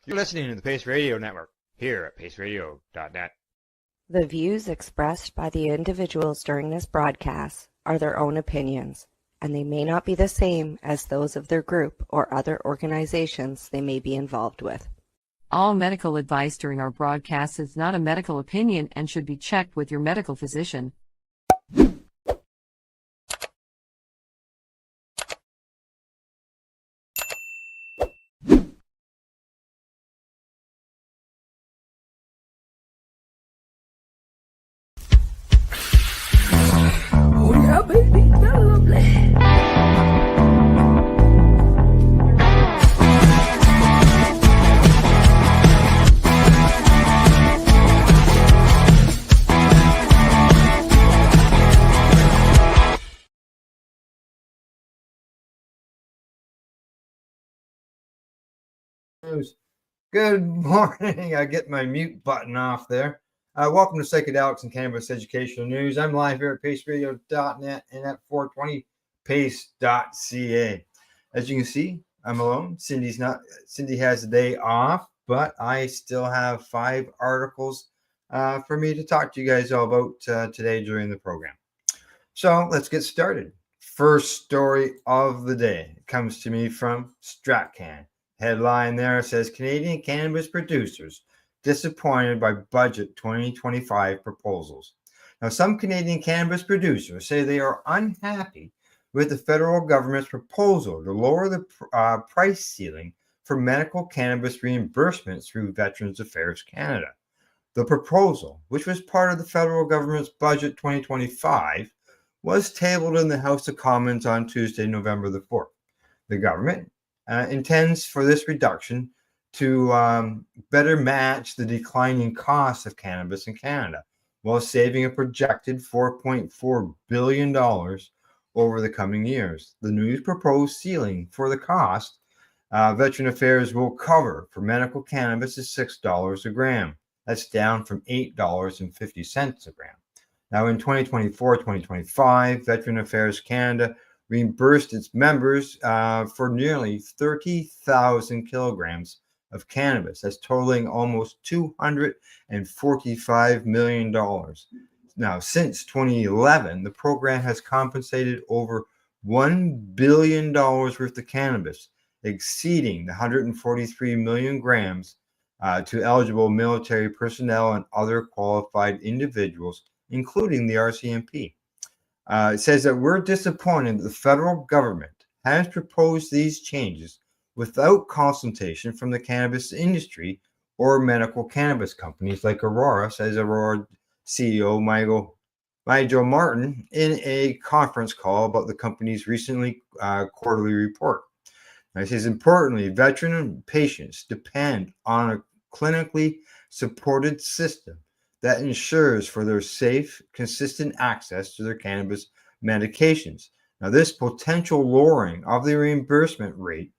You're listening to the Pace Radio Network here at paceradio.net. The views expressed by the individuals during this broadcast are their own opinions, and they may not be the same as those of their group or other organizations they may be involved with. All medical advice during our broadcast is not a medical opinion and should be checked with your medical physician. Oh yeah, baby, that's lovely. Good morning. I get my mute button off there. Welcome to Psychedelics and Cannabis Educational News. I'm live here at paceradio.net and at 420pace.ca. As you can see, I'm alone. Cindy has a day off, but I still have 5 articles for me to talk to you guys all about today during the program. So let's get started. First story of the day comes to me from StratCan. Headline there says Canadian cannabis producers disappointed by budget 2025 proposals. Now, some Canadian cannabis producers say they are unhappy with the federal government's proposal to lower the price ceiling for medical cannabis reimbursements through Veterans Affairs Canada. The proposal, which was part of the federal government's budget 2025, was tabled in the House of Commons on Tuesday, November the 4th. The government intends for this reduction to better match the declining cost of cannabis in Canada, while saving a projected $4.4 billion over the coming years. The new proposed ceiling for the cost Veteran Affairs will cover for medical cannabis is $6 a gram. That's down from $8.50 a gram. Now, in 2024-2025, Veteran Affairs Canada reimbursed its members for nearly 30,000 kilograms of cannabis. That's totaling almost $245 million. Now, since 2011, the program has compensated over $1 billion worth of cannabis, exceeding the 143 million grams to eligible military personnel and other qualified individuals, including the RCMP. It says that we're disappointed that the federal government has proposed these changes without consultation from the cannabis industry or medical cannabis companies like Aurora, says Aurora CEO Michael Martin in a conference call about the company's recently quarterly report. Now, it says, importantly, veteran patients depend on a clinically supported system that ensures for their safe, consistent access to their cannabis medications. Now, this potential lowering of the reimbursement rate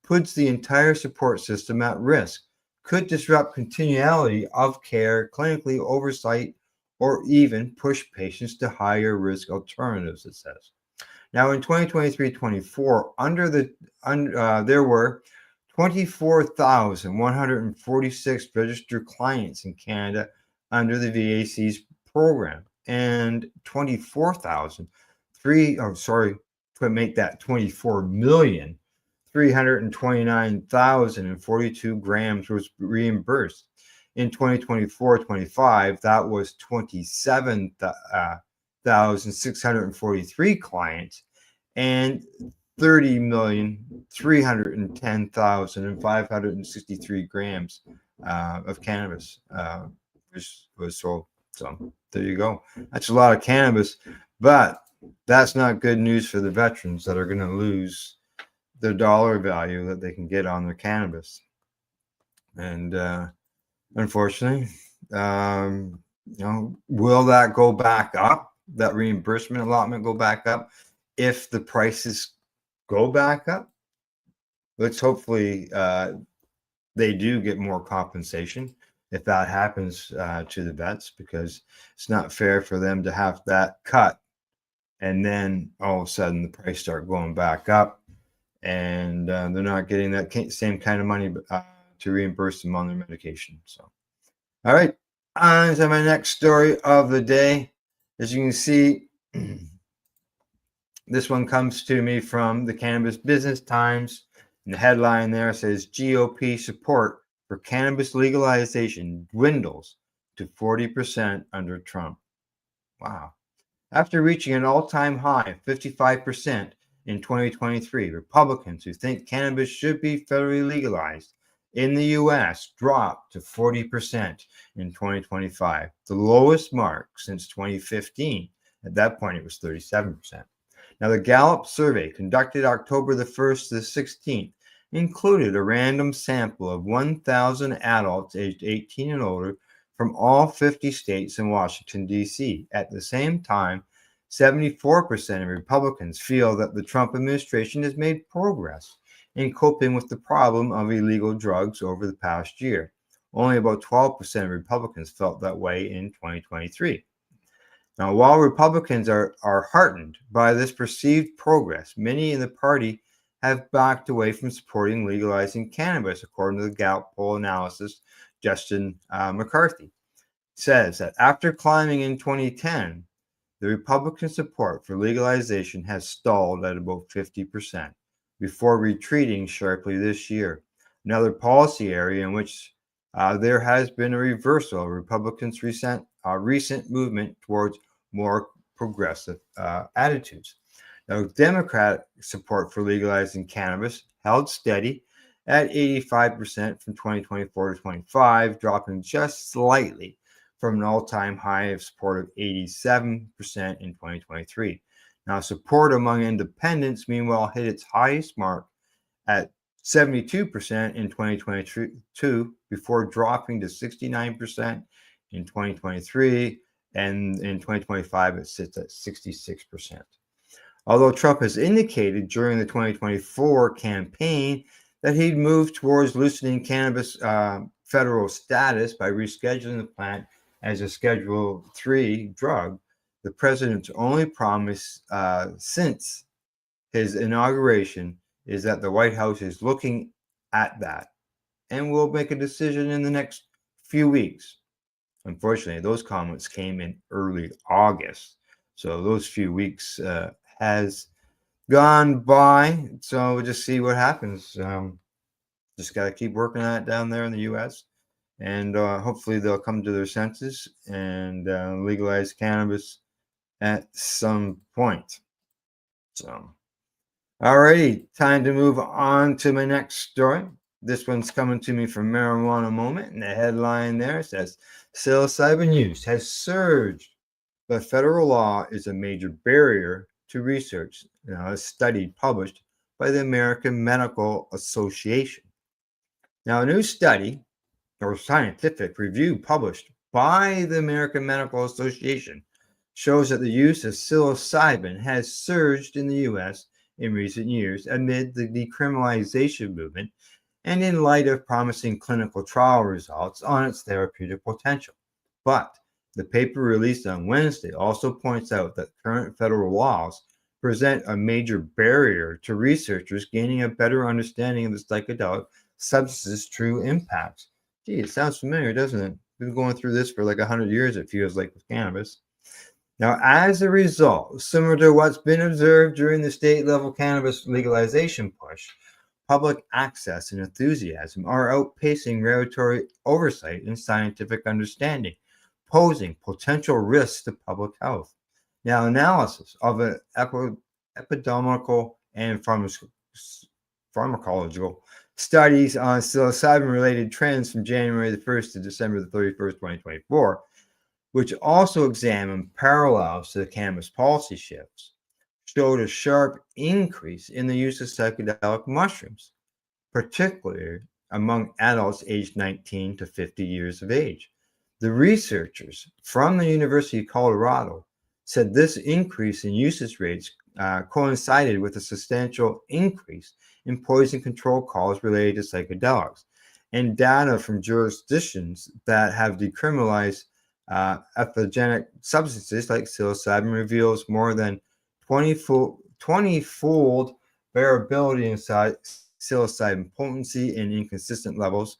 puts the entire support system at risk, could disrupt continuity of care, clinically oversight, or even push patients to higher risk alternatives, it says. Now, in 2023-24, there were 24,146 registered clients in Canada under the VAC's program, and 24,329,042 grams was reimbursed. In 2024-25, that was 27,643 clients and 30,310,563 grams of cannabis was sold. So there you go. That's a lot of cannabis, but that's not good news for the veterans that are going to lose their dollar value that they can get on their cannabis. And unfortunately, will that go back up? That reimbursement allotment go back up if the prices go back up? Let's hopefully they do get more compensation if that happens to the vets, because it's not fair for them to have that cut and then all of a sudden the price start going back up, and they're not getting that same kind of money to reimburse them on their medication. So, all right, on to my next story of the day. As you can see, this one comes to me from the Cannabis Business Times. And the headline there says GOP support for cannabis legalization dwindles to 40% under Trump. Wow. After reaching an all-time high of 55% in 2023, Republicans who think cannabis should be federally legalized in the U.S. dropped to 40% in 2025, the lowest mark since 2015. At that point, it was 37%. Now, the Gallup survey conducted October the 1st to the 16th included a random sample of 1,000 adults aged 18 and older from all 50 states and Washington, D.C. At the same time, 74% of Republicans feel that the Trump administration has made progress in coping with the problem of illegal drugs over the past year. Only about 12% of Republicans felt that way in 2023. Now, while Republicans are heartened by this perceived progress, many in the party have backed away from supporting legalizing cannabis, according to the Gallup poll analysis. Justin McCarthy says that after climbing in 2010, the Republican support for legalization has stalled at about 50% before retreating sharply this year. Another policy area in which there has been a reversal of Republicans' recent movement towards more progressive attitudes. Now, Democratic support for legalizing cannabis held steady at 85% from 2024 to 25, dropping just slightly from an all-time high of support of 87% in 2023. Now, support among independents, meanwhile, hit its highest mark at 72% in 2022 before dropping to 69% in 2023, and in 2025 it sits at 66%. Although Trump has indicated during the 2024 campaign that he'd move towards loosening cannabis federal status by rescheduling the plant as a Schedule III drug, the president's only promise since his inauguration is that the White House is looking at that and will make a decision in the next few weeks. Unfortunately, those comments came in early August, so those few weeks has gone by. So we'll just see what happens. Just got to keep working on it down there in the U.S. And hopefully they'll come to their senses and legalize cannabis at some point. So, alrighty, time to move on to my next story. This one's coming to me from Marijuana Moment, and the headline there says, psilocybin use has surged, but federal law is a major barrier to research. A study published by the American Medical Association. Now, a new study or scientific review published by the American Medical Association shows that the use of psilocybin has surged in the U.S. in recent years amid the decriminalization movement and in light of promising clinical trial results on its therapeutic potential. But the paper released on Wednesday also points out that current federal laws present a major barrier to researchers gaining a better understanding of the psychedelic substance's true impacts. Gee, it sounds familiar, doesn't it? We've been going through this for like 100 years, it feels like, with cannabis. Now, as a result, similar to what's been observed during the state-level cannabis legalization push, public access and enthusiasm are outpacing regulatory oversight and scientific understanding, posing potential risks to public health. Now, analysis of an epidemiological and pharmacological studies on psilocybin-related trends from January the 1st to December the 31st, 2024, which also examined parallels to the cannabis policy shifts, showed a sharp increase in the use of psychedelic mushrooms, particularly among adults aged 19 to 50 years of age. The researchers from the University of Colorado said this increase in usage rates coincided with a substantial increase in poison control calls related to psychedelics, and data from jurisdictions that have decriminalized epidemic substances like psilocybin reveals more than 20-fold variability in psilocybin potency and inconsistent levels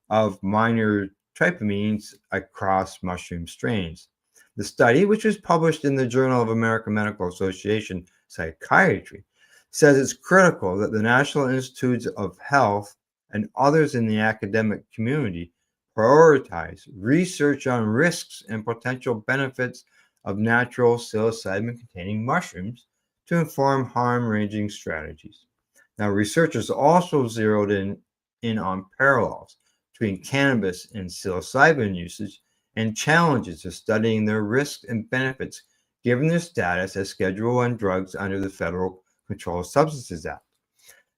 of minor tryptamines across mushroom strains. The study, which was published in the Journal of American Medical Association Psychiatry, says it's critical that the National Institutes of Health and others in the academic community prioritize research on risks and potential benefits of natural psilocybin-containing mushrooms to inform harm-ranging strategies. Now, researchers also zeroed in on parallels between cannabis and psilocybin usage and challenges of studying their risks and benefits given their status as Schedule I drugs under the Federal Controlled Substances Act.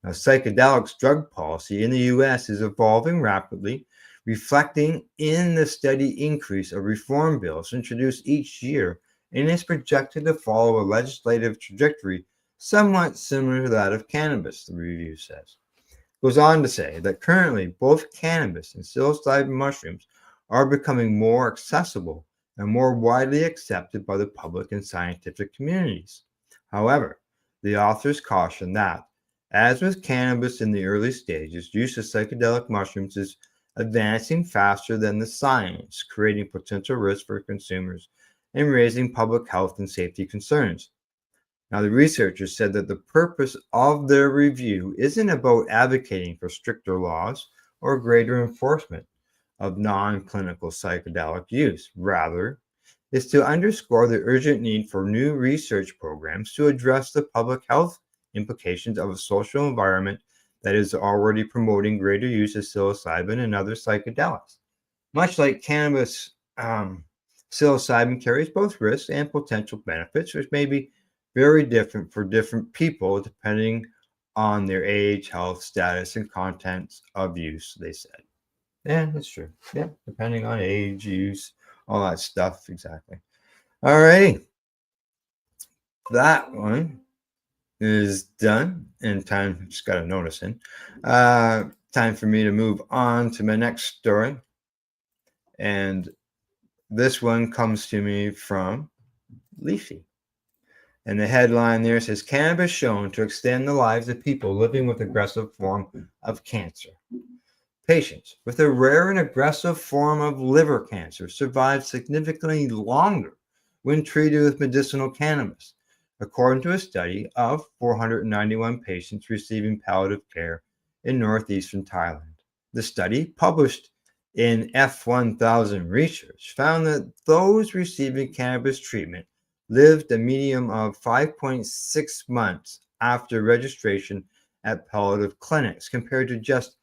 Now, psychedelics drug policy in the U.S. is evolving rapidly, reflecting in the steady increase of reform bills introduced each year, and is projected to follow a legislative trajectory somewhat similar to that of cannabis, the review says. It goes on to say that currently both cannabis and psilocybin mushrooms are becoming more accessible and more widely accepted by the public and scientific communities. However, the authors caution that, as with cannabis in the early stages, use of psychedelic mushrooms is advancing faster than the science, creating potential risks for consumers and raising public health and safety concerns. Now, the researchers said that the purpose of their review isn't about advocating for stricter laws or greater enforcement of non-clinical psychedelic use. Rather, is to underscore the urgent need for new research programs to address the public health implications of a social environment that is already promoting greater use of psilocybin and other psychedelics. Much like cannabis, psilocybin carries both risks and potential benefits, which may be very different for different people depending on their age, health status, and contents of use, they said. Yeah, that's true. Yeah, depending on age, use, all that stuff, exactly. All righty. That one is done, and time, just got a notice in. Time for me to move on to my next story. And this one comes to me from Leafy. And the headline there says, Cannabis shown to extend the lives of people living with aggressive form of cancer. Patients with a rare and aggressive form of liver cancer survive significantly longer when treated with medicinal cannabis, according to a study of 491 patients receiving palliative care in northeastern Thailand. The study, published in F1000 Research, found that those receiving cannabis treatment lived a median of 5.6 months after registration at palliative clinics, compared to just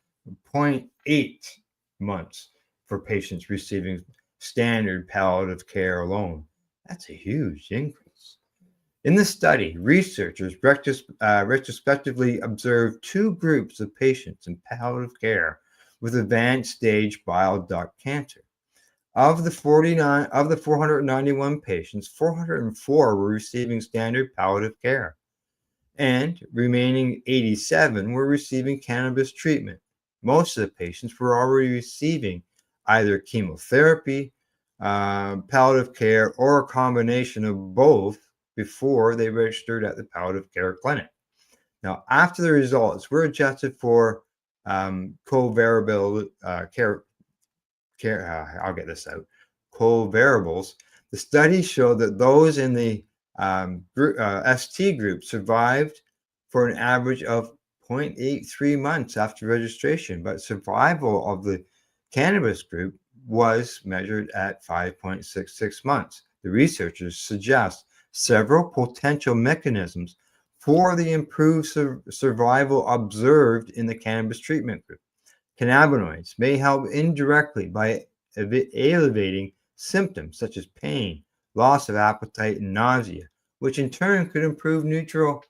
0.8 months for patients receiving standard palliative care alone. That's a huge increase. In the study, researchers retrospectively observed two groups of patients in palliative care with advanced stage bile duct cancer. Of the 491 patients, 404 were receiving standard palliative care, and remaining 87 were receiving cannabis treatment. Most of the patients were already receiving either chemotherapy, palliative care, or a combination of both before they registered at the palliative care clinic. Now, after the results were adjusted for covariable I'll get this out. Covariables. The study showed that those in the ST group survived for an average of 0.83 months after registration, but survival of the cannabis group was measured at 5.66 months. The researchers suggest several potential mechanisms for the improved survival observed in the cannabis treatment group. Cannabinoids may help indirectly by alleviating symptoms such as pain, loss of appetite, and nausea, which in turn could improve nutritional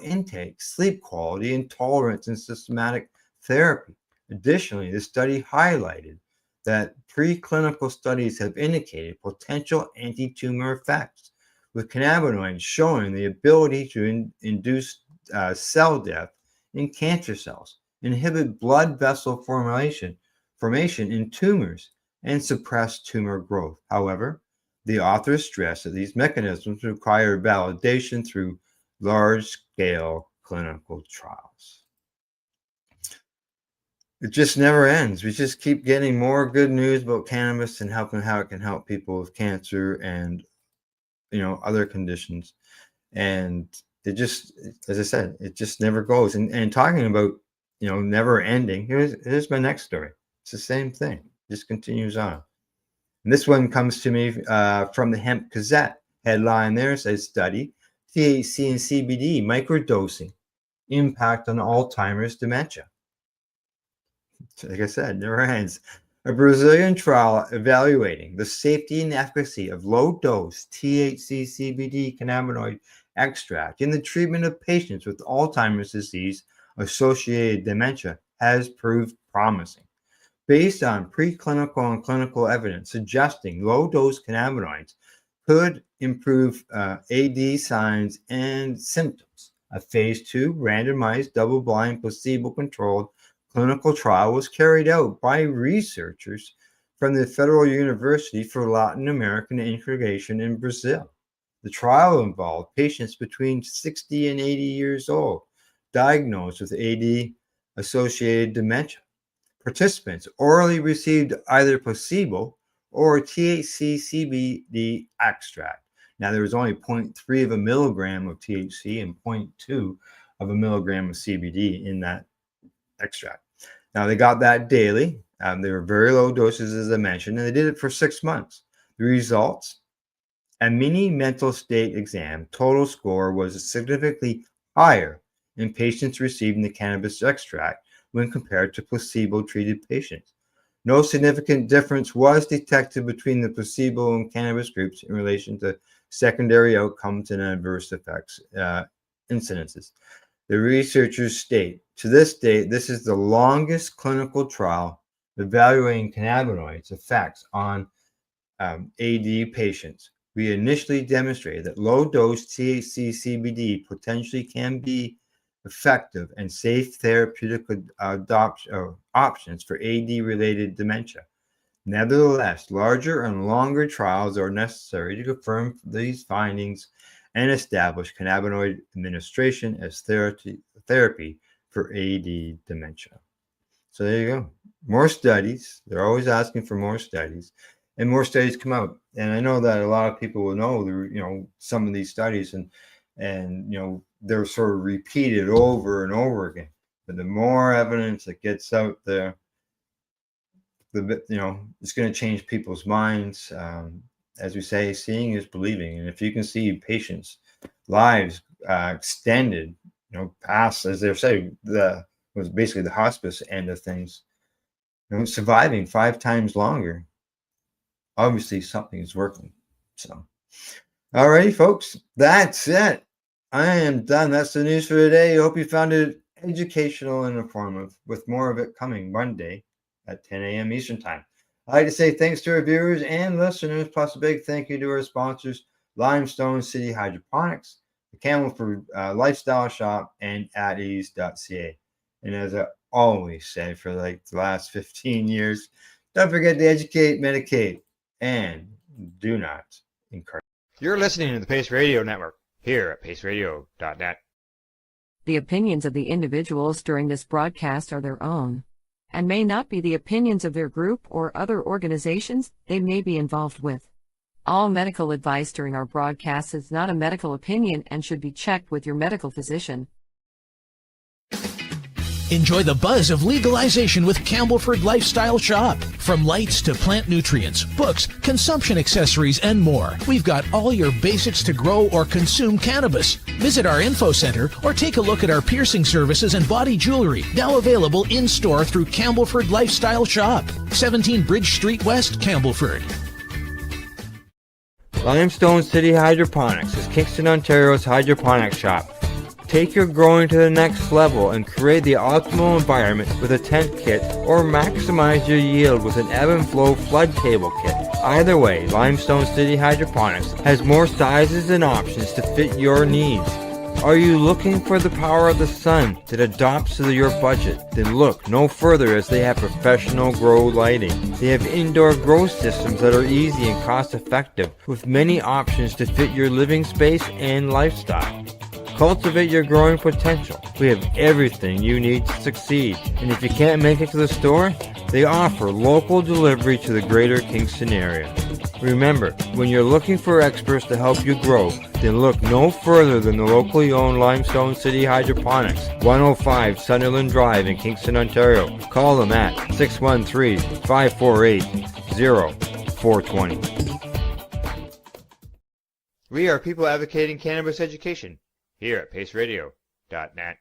intake, sleep quality, and tolerance in systematic therapy. Additionally, the study highlighted that preclinical studies have indicated potential anti-tumor effects, with cannabinoids showing the ability to induce cell death in cancer cells, inhibit blood vessel formation in tumors, and suppress tumor growth. However, the authors stress that these mechanisms require validation through large-scale clinical trials. it just never ends. We just keep getting more good news about cannabis and how it can help people with cancer and, other conditions. And it just, as I said, it just never goes. And talking about, never ending, here's my next story. It's the same thing. It just continues on. And this one comes to me from the Hemp Gazette. Headline there says, study, THC and CBD microdosing, impact on Alzheimer's dementia. Like I said, never ends. A Brazilian trial evaluating the safety and efficacy of low-dose THC CBD cannabinoid extract in the treatment of patients with Alzheimer's disease-associated dementia has proved promising. Based on preclinical and clinical evidence suggesting low-dose cannabinoids could improve AD signs and symptoms. A phase 2 randomized double-blind placebo-controlled clinical trial was carried out by researchers from the Federal University for Latin American Integration in Brazil. The trial involved patients between 60 and 80 years old, diagnosed with AD-associated dementia. Participants orally received either placebo or THC CBD extract. Now, there was only 0.3 of a milligram of THC and 0.2 of a milligram of CBD in that extract. Now, they got that daily. They were very low doses, as I mentioned, and they did it for 6 months. The results, a mini mental state exam total score was significantly higher in patients receiving the cannabis extract when compared to placebo-treated patients. No significant difference was detected between the placebo and cannabis groups in relation to secondary outcomes and adverse effects incidences. The researchers state, to this date, this is the longest clinical trial evaluating cannabinoids' effects on AD patients. We initially demonstrated that low-dose THC CBD potentially can be effective and safe therapeutic options for AD-related dementia. Nevertheless, larger and longer trials are necessary to confirm these findings and establish cannabinoid administration as therapy for AD dementia. So there you go. More studies. They're always asking for more studies, and more studies come out. And I know that a lot of people will know, some of these studies, and they're sort of repeated over and over again. But the more evidence that gets out there, it's going to change people's minds. As we say, seeing is believing. And if you can see patients' lives extended, past, as they say, was basically the hospice end of things, surviving 5 times longer, obviously something is working. So, all righty, folks, that's it. I am done. That's the news for today. I hope you found it educational and informative, with more of it coming Monday at 10 a.m. Eastern Time. I'd like to say thanks to our viewers and listeners, plus a big thank you to our sponsors, Limestone City Hydroponics, the Campbellford Lifestyle Shop, and At-Eze.ca. And as I always say for the last 15 years, don't forget to educate, medicate, and do not encourage. You're listening to the Pace Radio Network here at paceradio.net. The opinions of the individuals during this broadcast are their own, and may not be the opinions of their group or other organizations they may be involved with. All medical advice during our broadcast is not a medical opinion and should be checked with your medical physician. Enjoy the buzz of legalization with Campbellford Lifestyle Shop. From lights to plant nutrients, books, consumption accessories, and more, we've got all your basics to grow or consume cannabis. Visit our info center or take a look at our piercing services and body jewelry, now available in-store through Campbellford Lifestyle Shop, 17 Bridge Street West, Campbellford. Limestone City Hydroponics is Kingston, Ontario's hydroponics shop. Take your growing to the next level and create the optimal environment with a tent kit, or maximize your yield with an ebb and flow flood table kit. Either way, Limestone City Hydroponics has more sizes and options to fit your needs. Are you looking for the power of the sun that adapts to your budget? Then look no further, as they have professional grow lighting. They have indoor grow systems that are easy and cost effective, with many options to fit your living space and lifestyle. Cultivate your growing potential. We have everything you need to succeed. And if you can't make it to the store, they offer local delivery to the greater Kingston area. Remember, when you're looking for experts to help you grow, then look no further than the locally owned Limestone City Hydroponics, 105 Sunderland Drive in Kingston, Ontario. Call them at 613-548-0420. We are people advocating cannabis education here at paceradio.net.